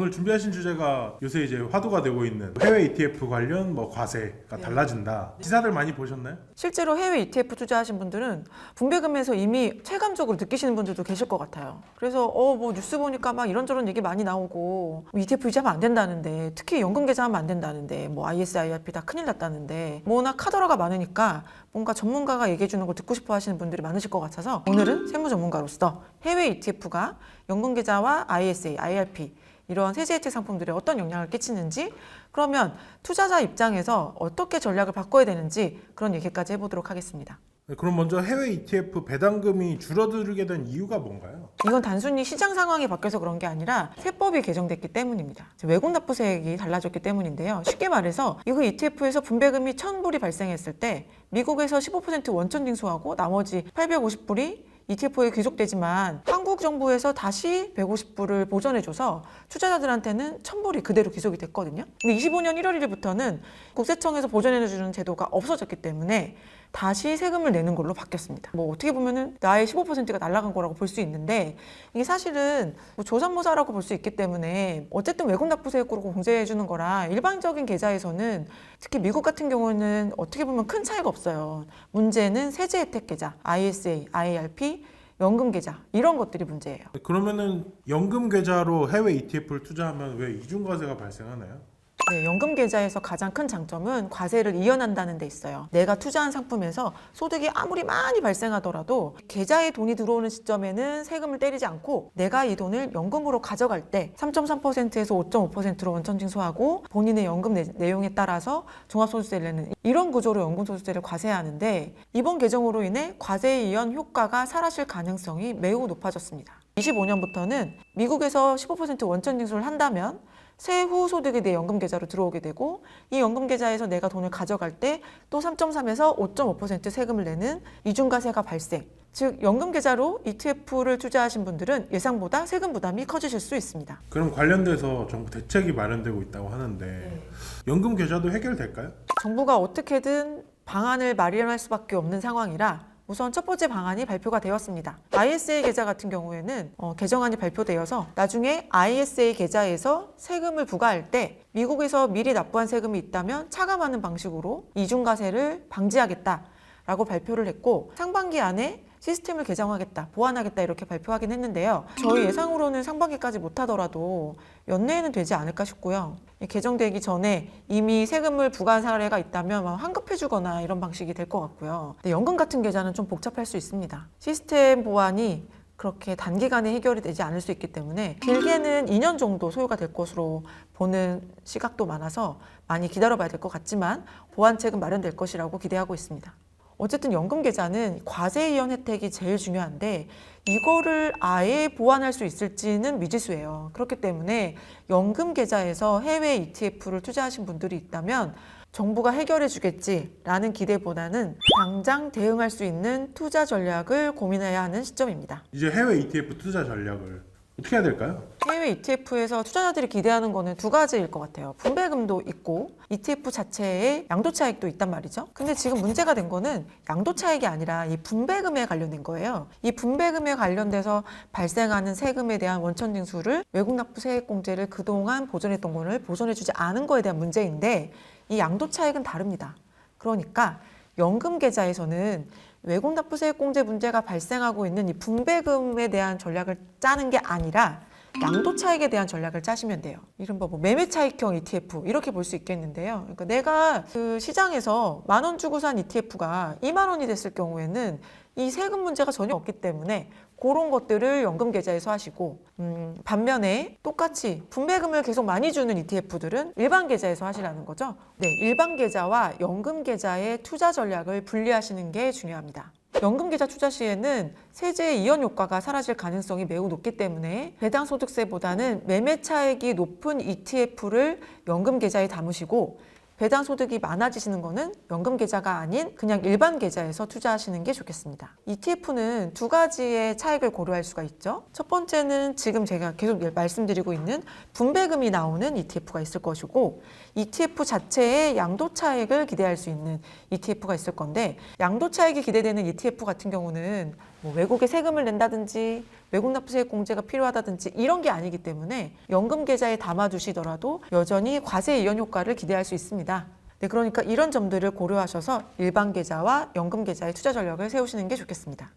오늘 준비하신 주제가 요새 이제 화두가 되고 있는 해외 ETF 관련 과세가 달라진다. 기사들 많이 보셨나요? 실제로 해외 ETF 투자하신 분들은 분배금에서 이미 체감적으로 느끼시는 분들도 계실 것 같아요. 그래서 뉴스 보니까 막 이런저런 얘기 많이 나오고 ETF 유지하면 안 된다는데, 특히 연금 계좌하면 안 된다는데, IS, IRP 다 큰일 났다는데, 뭐나 카더라가 많으니까 뭔가 전문가가 얘기해 주는 걸 듣고 싶어 하시는 분들이 많으실 것 같아서 오늘은 세무 전문가로서 해외 ETF가 연금 계좌와 ISA, IRP 이런 세제 혜택 상품들에 어떤 영향을 끼치는지, 그러면 투자자 입장에서 어떻게 전략을 바꿔야 되는지 그런 얘기까지 해보도록 하겠습니다. 네, 그럼 먼저 해외 ETF 배당금이 줄어들게 된 이유가 뭔가요? 이건 단순히 시장 상황이 바뀌어서 그런 게 아니라 세법이 개정됐기 때문입니다. 외국 납부세액이 달라졌기 때문인데요. 쉽게 말해서 이거 ETF에서 분배금이 1,000불이 발생했을 때 미국에서 15% 원천 징수하고 나머지 850불이 ETF에 귀속되지만 한국 정부에서 다시 150불을 보전해줘서 투자자들한테는 1,000불이 그대로 귀속이 됐거든요. 근데 25년 1월 1일부터는 국세청에서 보전해주는 제도가 없어졌기 때문에 다시 세금을 내는 걸로 바뀌었습니다. 어떻게 보면은 나의 15%가 날아간 거라고 볼 수 있는데, 이게 사실은 조삼모사라고 볼 수 있기 때문에 어쨌든 외국 납부세액으로 공제해 주는 거라 일반적인 계좌에서는, 특히 미국 같은 경우는 어떻게 보면 큰 차이가 없어요. 문제는 세제 혜택 계좌, ISA, IRP, 연금 계좌 이런 것들이 문제예요. 그러면은 연금 계좌로 해외 ETF를 투자하면 왜 이중과세가 발생하나요? 네, 연금 계좌에서 가장 큰 장점은 과세를 이연한다는 데 있어요. 내가 투자한 상품에서 소득이 아무리 많이 발생하더라도 계좌에 돈이 들어오는 시점에는 세금을 때리지 않고, 내가 이 돈을 연금으로 가져갈 때 3.3%에서 5.5%로 원천 징수하고 본인의 연금 내용에 따라서 종합소득세를 내는 이런 구조로 연금소득세를 과세하는데, 이번 개정으로 인해 과세 이연 효과가 사라질 가능성이 매우 높아졌습니다. 25년부터는 미국에서 15% 원천 징수를 한다면 세후 소득이 내 연금 계좌로 들어오게 되고, 이 연금 계좌에서 내가 돈을 가져갈 때 또 3.3에서 5.5% 세금을 내는 이중과세가 발생. 즉 연금 계좌로 ETF를 투자하신 분들은 예상보다 세금 부담이 커지실 수 있습니다. 그럼 관련돼서 정부 대책이 마련되고 있다고 하는데 연금 계좌도 해결될까요? 정부가 어떻게든 방안을 마련할 수밖에 없는 상황이라 우선 첫 번째 방안이 발표가 되었습니다. ISA 계좌 같은 경우에는 개정안이 발표되어서 나중에 ISA 계좌에서 세금을 부과할 때 미국에서 미리 납부한 세금이 있다면 차감하는 방식으로 이중과세를 방지하겠다라고 발표를 했고, 상반기 안에 시스템을 개정하겠다, 보완하겠다 이렇게 발표하긴 했는데요. 저희 예상으로는 상반기까지 못하더라도 연내에는 되지 않을까 싶고요. 개정되기 전에 이미 세금을 부과한 사례가 있다면 환급해주거나 이런 방식이 될 것 같고요. 근데 연금 같은 계좌는 좀 복잡할 수 있습니다. 시스템 보완이 그렇게 단기간에 해결이 되지 않을 수 있기 때문에 길게는 2년 정도 소요가 될 것으로 보는 시각도 많아서 많이 기다려봐야 될 것 같지만 보완책은 마련될 것이라고 기대하고 있습니다. 어쨌든 연금 계좌는 과세 이연 혜택이 제일 중요한데 이거를 아예 보완할 수 있을지는 미지수예요. 그렇기 때문에 연금 계좌에서 해외 ETF를 투자하신 분들이 있다면 정부가 해결해 주겠지라는 기대보다는 당장 대응할 수 있는 투자 전략을 고민해야 하는 시점입니다. 이제 해외 ETF 투자 전략을 어떻게 해야 될까요? 해외 ETF에서 투자자들이 기대하는 거는 두 가지일 것 같아요. 분배금도 있고 ETF 자체에 양도 차익도 있단 말이죠. 근데 지금 문제가 된 거는 양도 차익이 아니라 이 분배금에 관련된 거예요. 이 분배금에 관련돼서 발생하는 세금에 대한 원천 징수를 외국 납부 세액 공제를 그동안 보전했던 거를 보전해주지 않은 거에 대한 문제인데, 이 양도 차익은 다릅니다. 그러니까 연금 계좌에서는 외국 납부세액 공제 문제가 발생하고 있는 이 분배금에 대한 전략을 짜는 게 아니라 양도 차익에 대한 전략을 짜시면 돼요. 이른바 매매 차익형 ETF 이렇게 볼 수 있겠는데요. 그러니까 내가 그 시장에서 10,000원 주고 산 ETF가 20,000원이 됐을 경우에는 이 세금 문제가 전혀 없기 때문에 그런 것들을 연금 계좌에서 하시고, 반면에 똑같이 분배금을 계속 많이 주는 ETF들은 일반 계좌에서 하시라는 거죠. 네, 일반 계좌와 연금 계좌의 투자 전략을 분리하시는 게 중요합니다. 연금 계좌 투자 시에는 세제 이연 효과가 사라질 가능성이 매우 높기 때문에 배당 소득세보다는 매매 차익이 높은 ETF를 연금 계좌에 담으시고, 배당 소득이 많아지시는 거는 연금 계좌가 아닌 그냥 일반 계좌에서 투자하시는 게 좋겠습니다. ETF는 두 가지의 차익을 고려할 수가 있죠. 첫 번째는 지금 제가 계속 말씀드리고 있는 분배금이 나오는 ETF가 있을 것이고, ETF 자체의 양도 차익을 기대할 수 있는 ETF가 있을 건데, 양도 차익이 기대되는 ETF 같은 경우는 뭐 외국에 세금을 낸다든지 외국 납부세액 공제가 필요하다든지 이런 게 아니기 때문에 연금 계좌에 담아두시더라도 여전히 과세 이연 효과를 기대할 수 있습니다. 네, 그러니까 이런 점들을 고려하셔서 일반 계좌와 연금 계좌의 투자 전략을 세우시는 게 좋겠습니다.